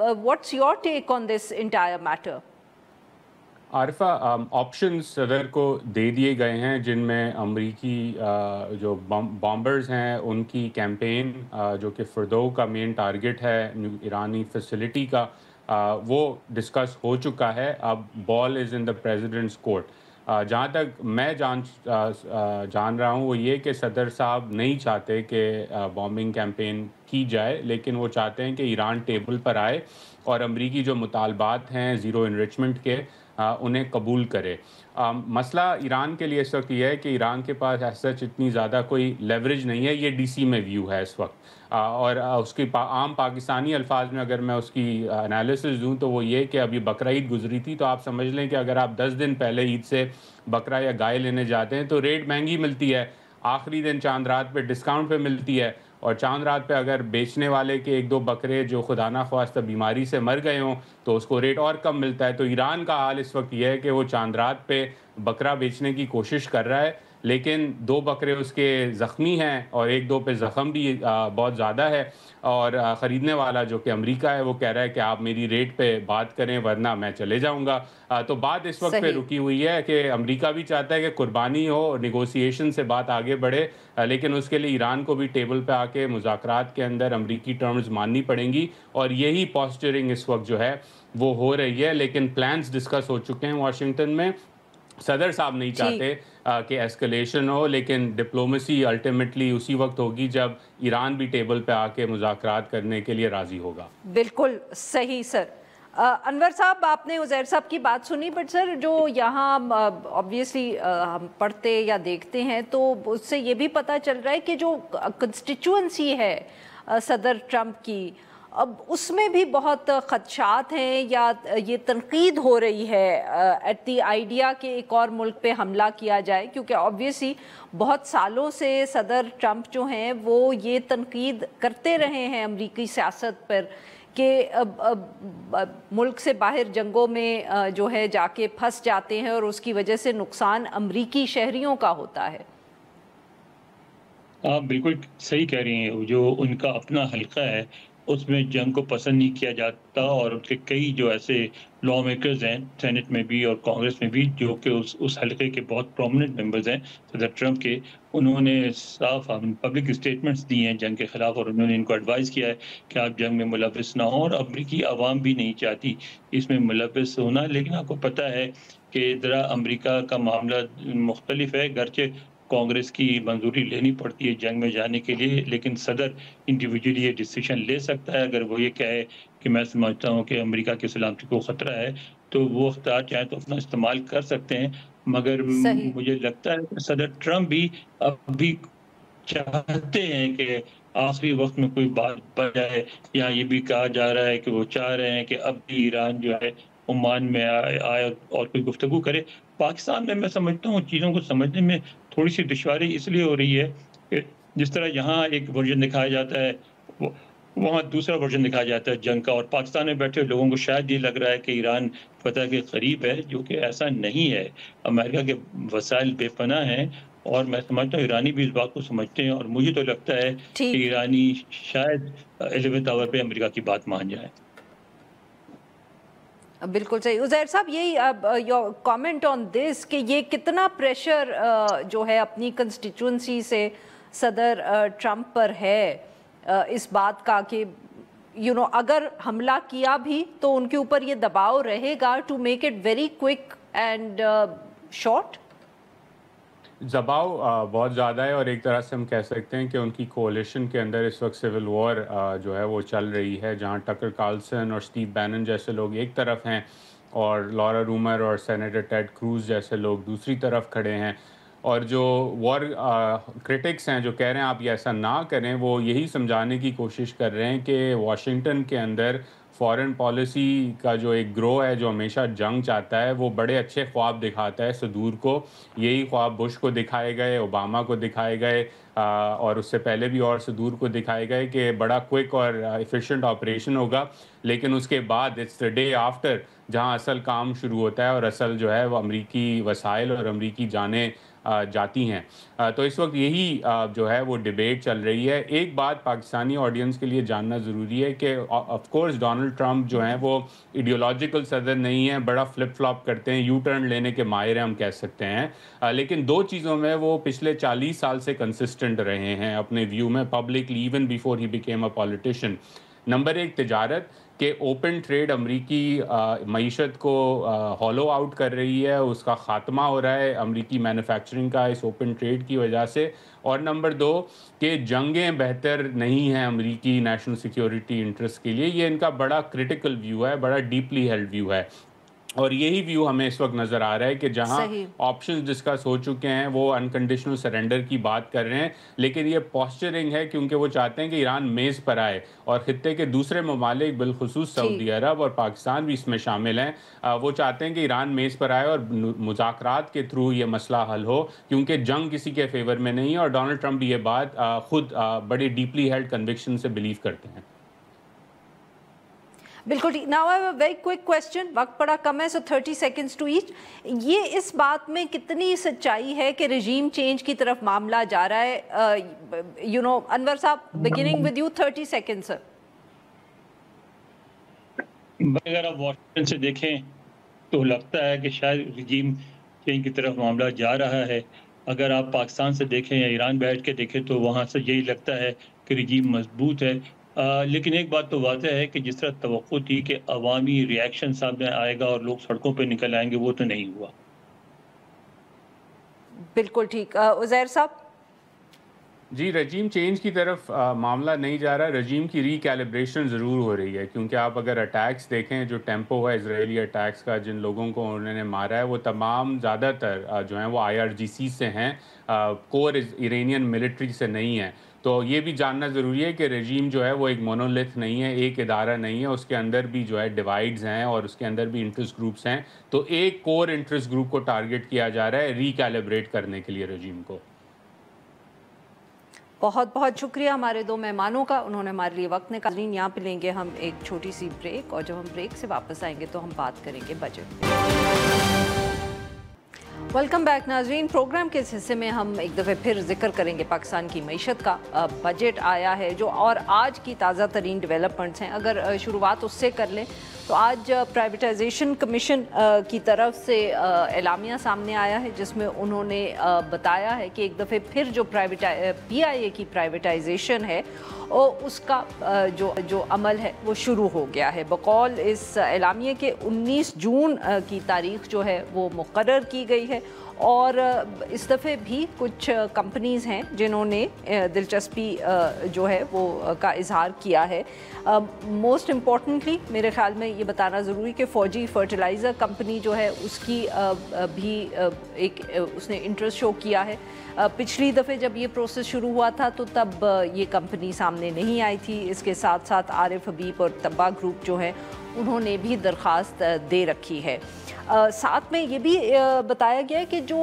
Speaker 1: What's your take on this entire matter?
Speaker 4: Arifa, options सदर को दे दिए गए हैं जिनमें अमरीकी जो बॉम्बर्स हैं उनकी कैंपेन जो कि फरदो का मेन टारगेट है ईरानी फैसिलिटी का, वो डिस्कस हो चुका है। अब ball is in the president's court. जहाँ तक मैं जान रहा हूँ वो ये कि सदर साहब नहीं चाहते कि बॉम्बिंग कैंपेन की जाए, लेकिन वो चाहते हैं कि ईरान टेबल पर आए और अमरीकी जो मुतालबात हैं ज़ीरो इनरिचमेंट के उन्हें कबूल करे। मसला ईरान के लिए इस वक्त ये है कि ईरान के पास सच इतनी ज़्यादा कोई लेवरेज नहीं है, ये डीसी में व्यू है इस वक्त। और उसकी आम पाकिस्तानी अल्फाज में अगर मैं उसकी एनालिसिस दूं तो वो ये कि अभी बकरा ईद गुजरी थी, तो आप समझ लें कि अगर आप 10 दिन पहले ईद से बकरा या गाय लेने जाते हैं तो रेट महंगी मिलती है, आखिरी दिन चांद रात पे डिस्काउंट पे मिलती है, और चांद रात पे अगर बेचने वाले के 1-2 बकरे जो खुदा ना ख्वास्ता बीमारी से मर गए हों तो उसको रेट और कम मिलता है। तो ईरान का हाल इस वक्त यह है कि वो चांद रात पे बकरा बेचने की कोशिश कर रहा है, लेकिन 2 बकरे उसके ज़ख्मी हैं और 1-2 पे ज़ख़म भी बहुत ज़्यादा है, और ख़रीदने वाला जो कि अमेरिका है वो कह रहा है कि आप मेरी रेट पे बात करें वरना मैं चले जाऊंगा। तो बात इस वक्त पे रुकी हुई है कि अमेरिका भी चाहता है कि कुर्बानी हो, निगोसिएशन से बात आगे बढ़े, लेकिन उसके लिए ईरान को भी टेबल पे आके मुज़ाकरात के अंदर अमरीकी टर्म्स माननी पड़ेंगी, और यही पॉस्चरिंग इस वक्त जो है वो हो रही है। लेकिन प्लान्स डिस्कस हो चुके हैं वाशिंगटन में। सदर साहब नहीं चाहते कि एस्केलेशन हो, लेकिन डिप्लोमेसी अल्टीमेटली उसी वक्त होगी जब ईरान भी टेबल पे आके मुज़ाकरात करने के लिए राज़ी होगा।
Speaker 1: बिल्कुल सही सर। अनवर साहब, आपने उज़ैर साहब की बात सुनी, बट सर जो यहाँ ऑब्वियसली हम पढ़ते या देखते हैं तो उससे ये भी पता चल रहा है कि जो कंस्टिट्यूएंसी है सदर ट्रंप की, अब उसमें भी बहुत खदशात हैं या ये तनकीद हो रही है एट द आइडिया कि एक और मुल्क पे हमला किया जाए, क्योंकि ऑब्वियसली बहुत सालों से सदर ट्रंप जो हैं वो ये तनकीद करते रहे हैं अमरीकी सियासत पर कि मुल्क से बाहर जंगों में जो है जाके फंस जाते हैं और उसकी वजह से नुकसान अमरीकी शहरियों का होता है।
Speaker 3: आप बिल्कुल सही कह रही हैं। जो उनका अपना हल्का है उसमें जंग को पसंद नहीं किया जाता, और उनके कई जो ऐसे लॉ मेकर्स हैं सेनेट में भी और कांग्रेस में भी जो कि उस हल्के के बहुत प्रोमिनेंट मेंबर्स हैं सदर ट्रंप के, उन्होंने साफ पब्लिक स्टेटमेंट्स दिए हैं जंग के ख़िलाफ़, और उन्होंने इनको एडवाइस किया है कि आप जंग में मुलविस ना हो, और अमरीकी आवाम भी नहीं चाहती इसमें मुलविस होना। लेकिन आपको पता है कि ज़रा अमरीका का मामला मुख्तलिफ है, गरचे कांग्रेस की मंजूरी लेनी पड़ती है जंग में जाने के लिए, लेकिन सदर इंडिविजुअली ये डिसीजन ले सकता है। अगर वो ये कहे कि मैं समझता हूँ कि अमेरिका की सलामती को ख़तरा है, तो वो अख्तियार चाहे तो अपना इस्तेमाल कर सकते हैं। मगर मुझे लगता है कि सदर ट्रंप भी अभी चाहते हैं कि आखिरी वक्त में कोई बात बढ़ जाए, या ये भी कहा जा रहा है कि वो चाह रहे हैं कि अब भी ईरान जो है ओमान में आए और कोई गुफ्तगू करे। पाकिस्तान में मैं समझता हूँ चीज़ों को समझने में थोड़ी सी दुश्वारी इसलिए हो रही है कि जिस तरह यहाँ एक वर्जन दिखाया जाता है वहाँ दूसरा वर्जन दिखाया जाता है जंग का, और पाकिस्तान में बैठे लोगों को शायद ये लग रहा है कि ईरान फतह के करीब है, जो कि ऐसा नहीं है। अमेरिका के वसाइल बेपनाह हैं, और मैं समझता हूँ ईरानी भी इस बात को समझते हैं, और मुझे तो लगता है कि ईरानी शायद 11th आवर पे अमेरिका की बात मान जाए।
Speaker 1: बिल्कुल सही। उज़ैर साहब, यही योर कमेंट ऑन दिस कि ये कितना प्रेशर जो है अपनी कंस्टिट्यूंसी से सदर ट्रंप पर है इस बात का कि अगर हमला किया भी तो उनके ऊपर ये दबाव रहेगा to make it very quick and short.
Speaker 4: दबाव बहुत ज़्यादा है और एक तरह से हम कह सकते हैं कि उनकी कोalition के अंदर इस वक्त सिविल वॉर जो है वो चल रही है, जहां टकर कार्लसन और स्टीव बैनन जैसे लोग एक तरफ हैं और लॉरा रूमर और सेनेटर टेड क्रूज जैसे लोग दूसरी तरफ खड़े हैं। और जो वॉर क्रिटिक्स हैं जो कह रहे हैं आप ये ऐसा ना करें, वो यही समझाने की कोशिश कर रहे हैं कि वाशिंगटन के अंदर फॉरेन पॉलिसी का जो एक ग्रो है जो हमेशा जंग चाहता है, वो बड़े अच्छे ख्वाब दिखाता है सुदूर को। यही ख्वाब बुश को दिखाए गए, ओबामा को दिखाए गए और उससे पहले भी और सुदूर को दिखाए गए कि बड़ा क्विक और एफिशिएंट ऑपरेशन होगा, लेकिन उसके बाद इट्स द डे आफ्टर जहां असल काम शुरू होता है और असल जो है वो अमरीकी वसाइल और अमरीकी जानें जाती हैं। तो इस वक्त यही जो है वो डिबेट चल रही है। एक बात पाकिस्तानी ऑडियंस के लिए जानना ज़रूरी है कि ऑफ कोर्स डोनाल्ड ट्रंप जो हैं वो आइडियोलॉजिकल सदर नहीं है, बड़ा फ्लिप फ्लॉप करते हैं, यू टर्न लेने के माहिर हैं हम कह सकते हैं, लेकिन दो चीज़ों में वो पिछले 40 साल से कंसिस्टेंट रहे हैं अपने व्यू में publicly, even before he became a politician. Number एक तिजारत कि ओपन ट्रेड अमरीकी मईशत को हॉलो आउट कर रही है, उसका ख़ात्मा हो रहा है अमरीकी मैन्युफैक्चरिंग का इस ओपन ट्रेड की वजह से। और नंबर दो कि जंगें बेहतर नहीं हैं अमरीकी नेशनल सिक्योरिटी इंटरेस्ट के लिए। ये इनका बड़ा क्रिटिकल व्यू है, बड़ा डीपली हेल्ड व्यू है। और यही व्यू हमें इस वक्त नज़र आ रहा है कि जहां ऑप्शंस डिस्कस हो चुके हैं वो अनकंडीशनल सरेंडर की बात कर रहे हैं, लेकिन ये पॉस्चरिंग है क्योंकि वो चाहते हैं कि ईरान मेज़ पर आए और खित्ते के दूसरे ममालिक बिलखुसूस सऊदी अरब और पाकिस्तान भी इसमें शामिल हैं। वो चाहते हैं कि ईरान मेज़ पर आए और मुज़ाकरात के थ्रू ये मसला हल हो, क्योंकि जंग किसी के फेवर में नहीं है। और डोनाल्ड ट्रंप ये बात खुद बड़ी डीपली हेल्ड कन्विक्शन से बिलीव करते हैं।
Speaker 1: बिल्कुल। Now I have a very quick question, वक्त बड़ा कम है, सो 30 सेकंड्स टू ईच। ये इस बात में कितनी सच्चाई है कि रजीम चेंज की तरफ मामला जा रहा है? यू नो अनवर साहब, beginning with you, 30 seconds sir.
Speaker 3: अगर आप वाशिंगटन से देखें तो लगता है कि शायद रजीम चेंज की तरफ मामला जा रहा है। अगर आप पाकिस्तान से देखें या ईरान बैठ के देखें तो वहाँ से यही लगता है कि रजीम मजबूत है। लेकिन एक बात तो वाज़ह है कि जिस तरह तवक्को थी कि अवामी रिएक्शन सामने आएगा और लोग सड़कों पे निकल आएंगे, वो तो नहीं हुआ।
Speaker 1: बिल्कुल ठीक। उज़ैर साहब
Speaker 4: जी, रजीम चेंज की तरफ मामला नहीं जा रहा, रजीम की रिकैलिब्रेशन ज़रूर हो रही है, क्योंकि आप अगर अटैक्स देखें, जो टेम्पो है इजरायली अटैक्स का, जिन लोगों को उन्होंने मारा है वो तमाम ज़्यादातर जो हैं वो IRGC से हैं, कोर इरानियन मिलिट्री से नहीं है। तो ये भी जानना ज़रूरी है कि रजीम जो है वो एक मोनोलिथ नहीं है, एक इदारा नहीं है, उसके अंदर भी जो है डिवाइड्स हैं और उसके अंदर भी इंटरेस्ट ग्रुप्स हैं। तो एक कोर इंटरेस्ट ग्रुप को टारगेट किया जा रहा है रिकैलिब्रेट करने के लिए रजीम को।
Speaker 1: बहुत बहुत शुक्रिया हमारे दो मेहमानों का, उन्होंने हमारे लिए वक्त निकाला। यहाँ पे लेंगे हम एक छोटी सी ब्रेक और जब हम ब्रेक से वापस आएंगे तो हम बात करेंगे बजट। वेलकम बैक नाजरीन। प्रोग्राम के इस हिस्से में हम एक दफ़े फिर जिक्र करेंगे पाकिस्तान की मईशत का। बजट आया है जो, और आज की ताज़ा तरीन डेवलपमेंट्स हैं। अगर शुरुआत उससे कर लें तो आज प्राइवेटाइजेशन कमीशन की तरफ से एलामिया सामने आया है, जिसमें उन्होंने बताया है कि एक दफ़े फिर जो PIA की प्राइवेटाइजेशन है और उसका जो अमल है वो शुरू हो गया है। बकौल इस एलामिया के 19 जून की तारीख जो है वो मुकर्रर की गई है। और इस दफ़े भी कुछ कंपनीज़ हैं जिन्होंने दिलचस्पी जो है वो का इजहार किया है। मोस्ट इम्पॉर्टेंटली मेरे ख़्याल में ये बताना ज़रूरी कि फ़ौजी फर्टिलाइज़र कंपनी जो है उसकी भी उसने इंटरेस्ट शो किया है। पिछली दफ़े जब ये प्रोसेस शुरू हुआ था तो तब ये कंपनी सामने नहीं आई थी। इसके साथ साथ आरिफ हबीब और तब्बा ग्रुप जो है उन्होंने भी दरख्वास्त दे रखी है। साथ में ये भी बताया गया है कि जो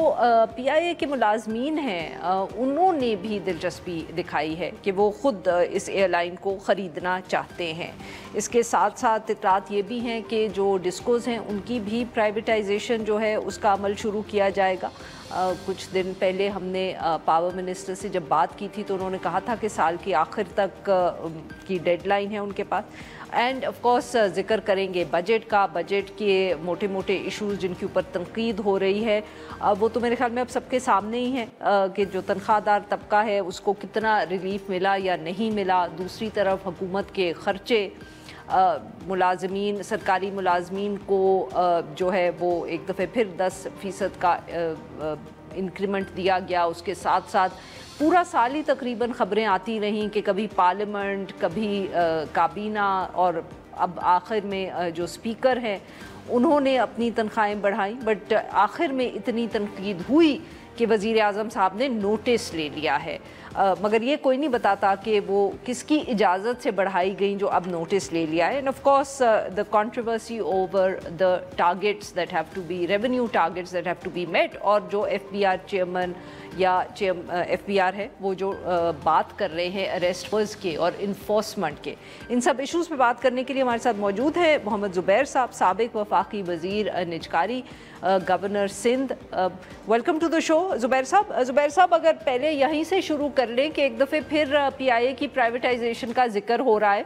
Speaker 1: PIA के मुलाजमीन हैं उन्होंने भी दिलचस्पी दिखाई है कि वो ख़ुद इस एयरलाइन को ख़रीदना चाहते हैं। इसके साथ साथ इतलात ये भी हैं कि जो डिस्कोज़ हैं उनकी भी प्राइवेटाइजेशन जो है उसका अमल शुरू किया जाएगा। कुछ दिन पहले हमने पावर मिनिस्टर से जब बात की थी तो उन्होंने कहा था कि साल के आखिर तक की डेडलाइन है उनके पास। एंड ऑफ कोर्स ज़िक्र करेंगे बजट का, बजट के मोटे मोटे इश्यूज़ जिनके ऊपर तनकीद हो रही है वो तो मेरे ख्याल में अब सबके सामने ही है कि जो तनख्वाहदार तबका है उसको कितना रिलीफ मिला या नहीं मिला। दूसरी तरफ हुकूमत के ख़र्चे मुलाजमीन, सरकारी मुलाजमीन को जो है वो एक दफ़े फिर 10% का इंक्रीमेंट दिया गया, उसके साथ साथ पूरा साल ही तकरीबन खबरें आती रहीं कि कभी पार्लियामेंट, कभी काबीना और अब आखिर में जो स्पीकर हैं उन्होंने अपनी तनख्वाहें बढ़ाई, बट आखिर में इतनी तनकीद हुई कि वज़ीर आज़म साहब ने नोटिस ले लिया है। मगर ये कोई नहीं बताता कि वो किसकी इजाज़त से बढ़ाई गई जो अब नोटिस ले लिया है। And of course the controversy over the targets that have to be, revenue targets that have to be met, और जो FBI चेयरमैन या FBI है वो जो बात कर रहे हैं अरेस्टर्स के और इन्फोर्समेंट के, इन सब इश्यूज़ पे बात करने के लिए हमारे साथ मौजूद है मोहम्मद ज़ुबैर साहब, साबिक वफाकी वज़ीर निजकारी, governor Sindh. Welcome to the show Zubair साहब। ज़ुबैर साहब, अगर पहले यहीं से शुरू कर लें कि एक दफ़े फिर PIA की प्राइवेटाइजेशन का जिक्र हो रहा है।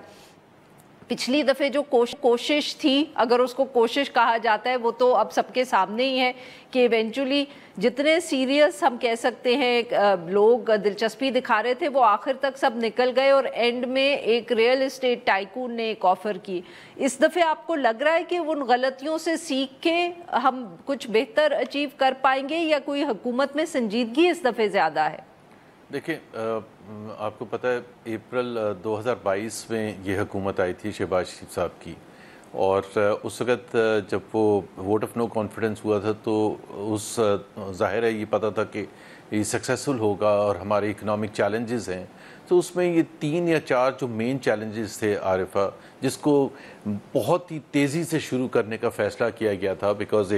Speaker 1: पिछली दफ़े जो कोशिश थी, अगर उसको कोशिश कहा जाता है, वो तो अब सबके सामने ही है कि इवेंचुअली जितने सीरियस हम कह सकते हैं लोग दिलचस्पी दिखा रहे थे वो आखिर तक सब निकल गए और एंड में एक रियल एस्टेट टाइकून ने एक ऑफ़र की। इस दफ़े आपको लग रहा है कि उन गलतियों से सीख के हम कुछ बेहतर अचीव कर पाएंगे या कोई हुकूमत में संजीदगी इस दफ़े ज़्यादा है?
Speaker 5: देखिए, आपको पता है अप्रैल 2022 में ये हुकूमत आई थी शहबाज शरीफ साहब की, और उस वक़्त जब वो वोट ऑफ नो कॉन्फिडेंस हुआ था तो उस ज़ाहिर है ये पता था कि ये सक्सेसफुल होगा और हमारे इकनॉमिक चैलेंजेस हैं, तो उसमें ये 3 या 4 जो मेन चैलेंजेस थे आरिफा, जिसको बहुत ही तेज़ी से शुरू करने का फ़ैसला किया गया था, बिकॉज़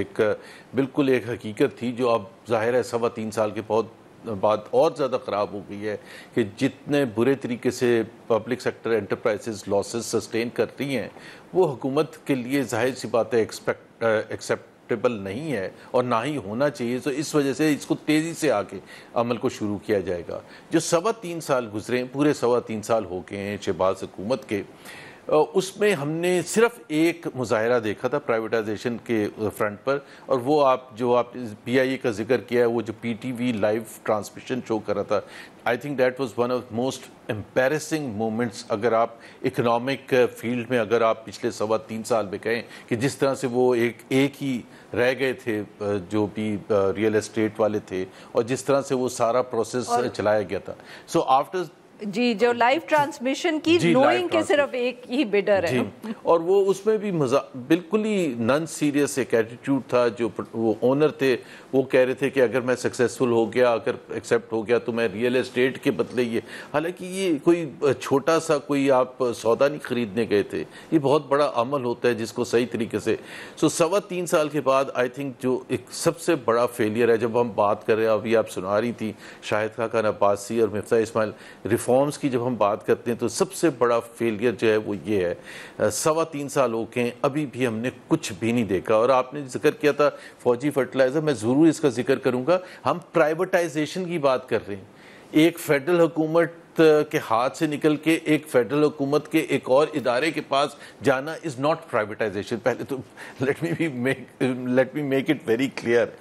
Speaker 5: बिल्कुल एक हकीकत थी जो अब ज़ाहिर है 3.25 साल के बहुत बात और ज़्यादा ख़राब हो गई है कि जितने बुरे तरीके से public sector enterprises losses sustain कर रही हैं वो हुकूमत के लिए जाहिर सी बात है एक्सेप्टेबल नहीं है और ना ही होना चाहिए। तो इस वजह से इसको तेज़ी से आके अमल को शुरू किया जाएगा। जो 3.25 साल गुजरे, पूरे 3.25 साल हो गए हैं शहबाज हुकूमत के, उसमें हमने सिर्फ एक मुजाहरा देखा था प्राइवेटाइजेशन के फ्रंट पर, और वो आप PIA का जिक्र किया है, वो जो PTV लाइव ट्रांसमिशन शो कर रहा था, I think that was one of most embarrassing moments. अगर आप इकोनॉमिक फील्ड में अगर आप पिछले 3.25 साल में कहें कि जिस तरह से वो एक ही रह गए थे जो भी रियल एस्टेट वाले थे, और जिस तरह से वो सारा प्रोसेस चलाया गया था। सो आफ्टर
Speaker 1: जी, जो लाइव ट्रांसमिशन की नोइंग के सिर्फ एक ही बिडर है
Speaker 5: जी, और वो उसमें भी बिल्कुल ही नॉन सीरियस एक एटीट्यूड था। जो वो ओनर थे वो कह रहे थे कि अगर मैं सक्सेसफुल हो गया, अगर एक्सेप्ट हो गया तो मैं रियल एस्टेट के बदले ये, हालांकि ये कोई छोटा सा कोई आप सौदा नहीं खरीदने गए थे, ये बहुत बड़ा अमल होता है जिसको सही तरीके से। 3.25 साल के बाद आई थिंक जो एक सबसे बड़ा फेलियर है, जब हम बात कर रहे हैं, अभी आप सुना रही थी शाहिद खान अब्बासी और मिफ्ता इस्माइल, रिफॉर्म्स की जब हम बात करते हैं तो सबसे बड़ा फेलियर जो है वो ये है, 3.25 साल हो गए अभी भी हमने कुछ भी नहीं देखा। और आपने जिक्र किया था फौजी फर्टिलाइजर, मैं ज़रूर इसका जिक्र करूंगा। हम प्राइवेटाइजेशन की बात कर रहे हैं, एक फेडरल हुकूमत के हाथ से निकल के एक फेडरल हुकूमत के एक और इदारे के पास जाना इज़ नॉट प्राइवेटाइजेशन। पहले तो let me make it very clear.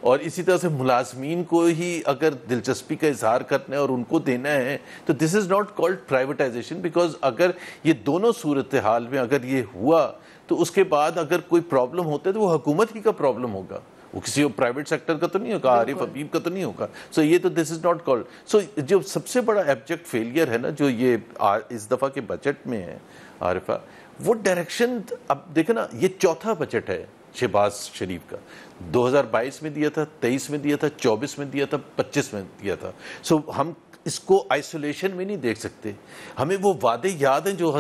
Speaker 5: और इसी तरह से मुलाजमीन को ही अगर दिलचस्पी का इजहार करना है और उनको देना है तो this is not called privatisation, because अगर ये दोनों सूरत हाल में अगर ये हुआ तो उसके बाद अगर कोई प्रॉब्लम होता है तो वो हुकूमत ही का प्रॉब्लम होगा, वो किसी प्राइवेट सेक्टर का तो नहीं होगा, आरिफ हबीब का तो नहीं होगा। सो ये तो दिस इज़ नॉट कॉल्ड। सो जो सबसे बड़ा एब्जेक्ट फेलियर है ना जो ये इस दफ़ा के बजट में है आरिफा, वो डायरेक्शन, अब देखे ना, ये चौथा बजट है शहबाज शरीफ का। 2022 में दिया था, 23 में दिया था, 24 में दिया था, 25 में दिया था। सो हम इसको आइसोलेशन में नहीं देख सकते। हमें वो वादे याद हैं जो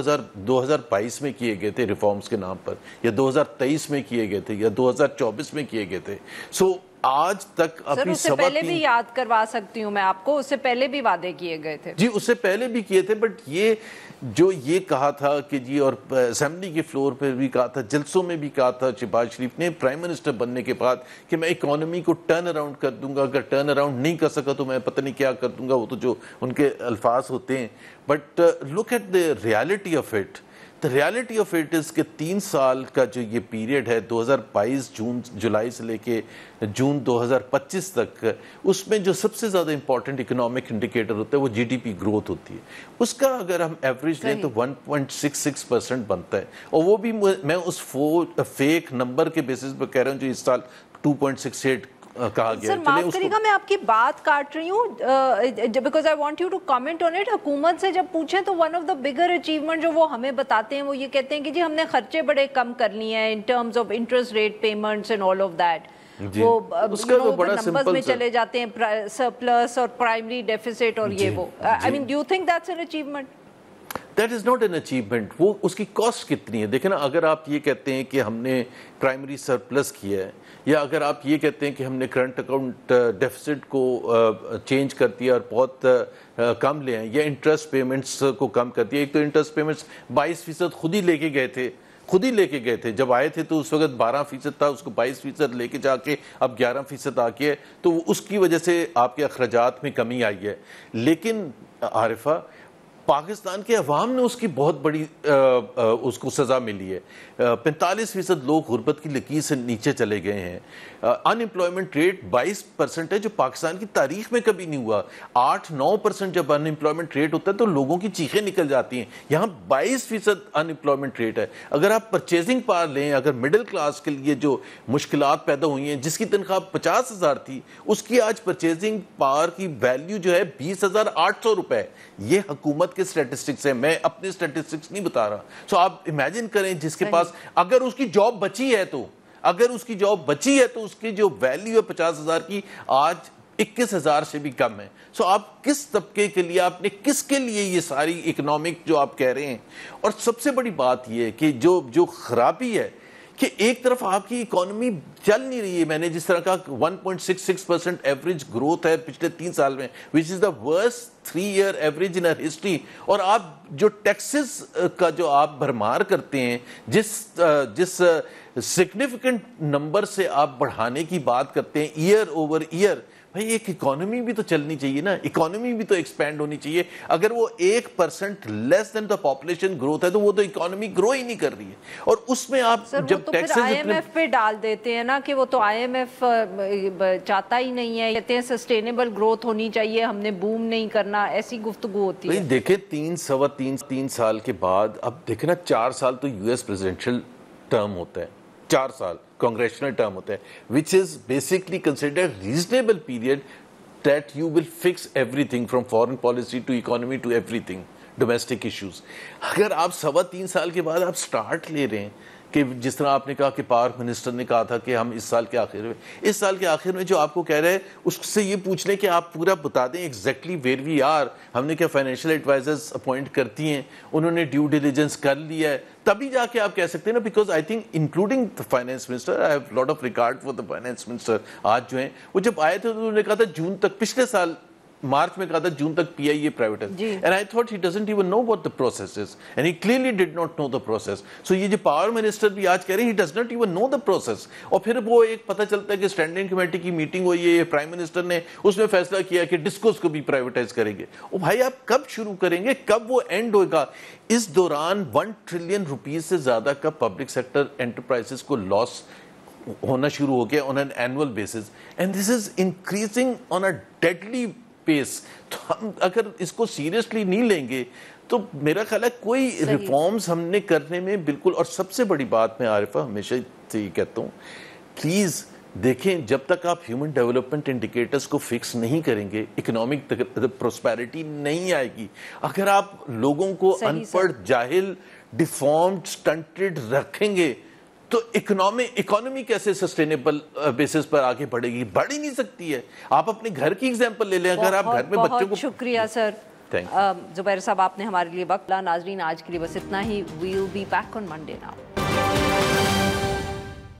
Speaker 5: 2022 में किए गए थे रिफॉर्म्स के नाम पर, या 2023 में किए गए थे, या 2024 में किए गए थे। सो आज तक
Speaker 1: अभी उससे पहले भी याद करवा सकती हूँ मैं आपको, उससे पहले भी वादे किए गए थे।
Speaker 5: जी, उससे पहले भी किए थे, बट ये जो ये कहा था कि जी, और असेंबली के फ्लोर पर भी कहा था, जलसों में भी कहा था शहबाज शरीफ ने प्राइम मिनिस्टर बनने के बाद कि मैं इकोनॉमी को टर्न अराउंड कर दूंगा, अगर टर्न अराउंड नहीं कर सका तो मैं पता नहीं क्या कर दूंगा, वो तो जो उनके अल्फाज होते हैं। But look at the reality of it. The reality of it is कि 3 साल का जो ये पीरियड है 2022 जुलाई से लेके जून 2025 तक, उसमें जो सबसे ज़्यादा इंपॉर्टेंट इकोनॉमिक इंडिकेटर होता है वो GDP ग्रोथ होती है। उसका अगर हम एवरेज लें तो 1.66% बनता है, और वो भी मैं उस फेक नंबर के बेसिस पर कह रहा हूँ जो इस साल 2.68 کہا گیا
Speaker 1: سر معاف کریے گا میں آپ کی بات کاٹ رہی ہوں because I want you to comment on it. حکومت سے جب پوچھیں تو one of the bigger achievement جو وہ ہمیں بتاتے ہیں وہ یہ کہتے ہیں کہ جی ہم نے خرچے بڑے کم کر لیے ہیں in terms of interest rate payments and all of that. وہ نمبرز میں چلے جاتے ہیں سرپلس اور پرائمری ڈیفیسٹ اور یہ وہ. I mean do you think that's an achievement?
Speaker 5: That is not an achievement. وہ اس کی کاسٹ کتنی ہے دیکھیں نا. اگر آپ یہ کہتے ہیں کہ ہم نے پرائمری سرپلس کیا ہے, یا اگر آپ یہ کہتے ہیں کہ ہم نے کرنٹ اکاؤنٹ ڈیفیسٹ کو چینج کر دیا اور بہت کم لے ہیں, یا انٹرسٹ پیمنٹس کو کم کر دیا. ایک تو انٹرسٹ پیمنٹس 22% خود ہی لے کے گئے تھے جب آئے تھے تو اس وقت 12% تھا, اس کو 22% لے کے جا کے اب 11% آ کے ہے, تو اس کی وجہ سے آپ کے اخراجات میں کمی آئی ہے. لیکن عارفہ پاکستان کے عوام نے اس کی بہت بڑی اس کو سزا ملی ہے. 45% لوگ غربت کی لکیر سے نیچے چلے گئے ہیں. ان امپلائمنٹ ریٹ 22% ہے جو پاکستان کی تاریخ میں کبھی نہیں ہوا. 8-9% جب ان امپلائمنٹ ریٹ ہوتا ہے تو لوگوں کی چیخیں نکل جاتی ہیں. یہاں 22% ان امپلائمنٹ ریٹ ہے. اگر آپ پرچیزنگ پاور لیں, اگر مڈل کلاس کے لیے جو مشکلات پیدا ہوئی ہیں, جس کی تنخواہ 50,000 تھی اس کی آج پرچیزنگ پاور کی ویلیو جو ہے 20,800 روپے. یہ حکومت کے سٹیٹسٹکس ہیں, میں اپنے سٹیٹسٹکس نہیں بتا رہا. سو آپ امیجن کریں جس کے پاس اگر اس کی جاب بچی ہے تو اس کی جو ویلیو ہے 50,000 کی آج 21,000 سے بھی کم ہے. سو آپ کس طبقے کے لیے, آپ نے کس کے لیے یہ ساری اکنامک جو آپ کہہ رہے ہیں. اور سب سے بڑی بات یہ ہے کہ جو خرابی ہے کہ ایک طرف آپ کی اکانومی چل نہیں رہی ہے. میں نے جس طرح کا 1.66% ایوریج گروتھ ہے پچھلے 3 سال میں, which is the worst 3-year average in our history. اور آپ جو ٹیکسز کا جو آپ بھرمار کرتے ہیں, جس سگنیفیکنٹ نمبر سے آپ بڑھانے کی بات کرتے ہیں ایئر اوور ایئر, بھائی ایک اکانومی بھی تو چلنی چاہیے نا, اکانومی بھی تو ایکسپینڈ ہونی چاہیے. اگر وہ 1% لیس دین دا پاپولیشن گروتھ ہے تو وہ تو اکانومی گرو ہی نہیں کر رہی ہے. اور اس میں آپ جب ٹیکسز
Speaker 1: آئی ایم ایف پہ ڈال دیتے ہیں نا کہ وہ تو آئی ایم ایف چاہتا ہی نہیں ہے, کہتے ہیں سسٹینیبل گروتھ ہونی چاہیے, ہم نے بوم نہیں کرنا, ایسی گفتگو ہوتی ہے.
Speaker 5: دیکھیں 3 سال کے بعد اب دیکھیں نا 4 سال تو US پریزیڈنشل ٹرم ہوتا ہے, 4 سال کانگریشنل ٹرم ہوتا ہے, which is basically considered reasonable period that you will fix everything from foreign policy to economy to everything, domestic issues. اگر آپ 3.25 سال کے بعد آپ سٹارٹ لے رہے ہیں کہ جس طرح آپ نے کہا کہ پاور منسٹر نے کہا تھا کہ ہم اس سال کے آخر میں جو آپ کو کہہ رہے ہیں اس سے یہ پوچھ لیں کہ آپ پورا بتا دیں ایگزیکٹلی ویئر وی آر. ہم نے کیا فائنینشیل ایڈوائزرز اپوائنٹ کرتی ہیں, انہوں نے ڈیو ڈیلیجنس کر لیا ہے, تبھی جا کے آپ کہہ سکتے ہیں نا. Because I think including the finance minister, I have lot of record for the finance minister, آج جو ہیں وہ جب آئے تھے تو انہوں نے کہا تھا جون تک, پچھلے سال مارچ میں کہا تھا جون تک PIA privatise, and I thought he doesn't even know what the process is, and he clearly did not know the process. So یہ جو پاور منسٹر بھی آج کہہ رہے ہیں he does not even know the process. اور پھر وہ ایک پتہ چلتا ہے کہ اسٹینڈنگ کمیٹی کی میٹنگ ہوئی ہے, پرائم منسٹر نے اس میں فیصلہ کیا کہ ڈسکوز کو بھی پرائیویٹائز کریں گے. او بھائی آپ کب شروع کریں گے, کب وہ اینڈ ہوگا؟ اس دوران 1 ٹریلین روپیز سے زیادہ کا پبلک سیکٹر انٹرپرائزز کو لاس ہونا شروع ہو گیا on an annual basis, and this is increasing on a deadly پیس. تو ہم اگر اس کو سیریسلی نہیں لیں گے تو میرا خیال ہے کوئی ریفارمز ہم نے کرنے میں بالکل. اور سب سے بڑی بات میں عارفہ ہمیشہ سے یہ کہتا ہوں, پلیز دیکھیں جب تک آپ ہیومن ڈیولپمنٹ انڈیکیٹرز کو فکس نہیں کریں گے اکنامک پروسپیرٹی نہیں آئے گی. اگر آپ لوگوں کو ان پڑھ, جاہل, ڈیفارمڈ, سٹنٹڈ رکھیں گے تو اکانومی کیسے سسٹینیبل بیسس پر آگے بڑھے گی؟ بڑھ ہی نہیں سکتی ہے. آپ اپنے گھر کی ایگزامپل لے لیں, اگر آپ گھر میں بچوں کو.
Speaker 1: بہت شکریہ سر زبیر صاحب, آپ نے ہمارے لیے وقت لا. ناظرین آج کے لیے بس اتنا ہی. We will be back on Monday now.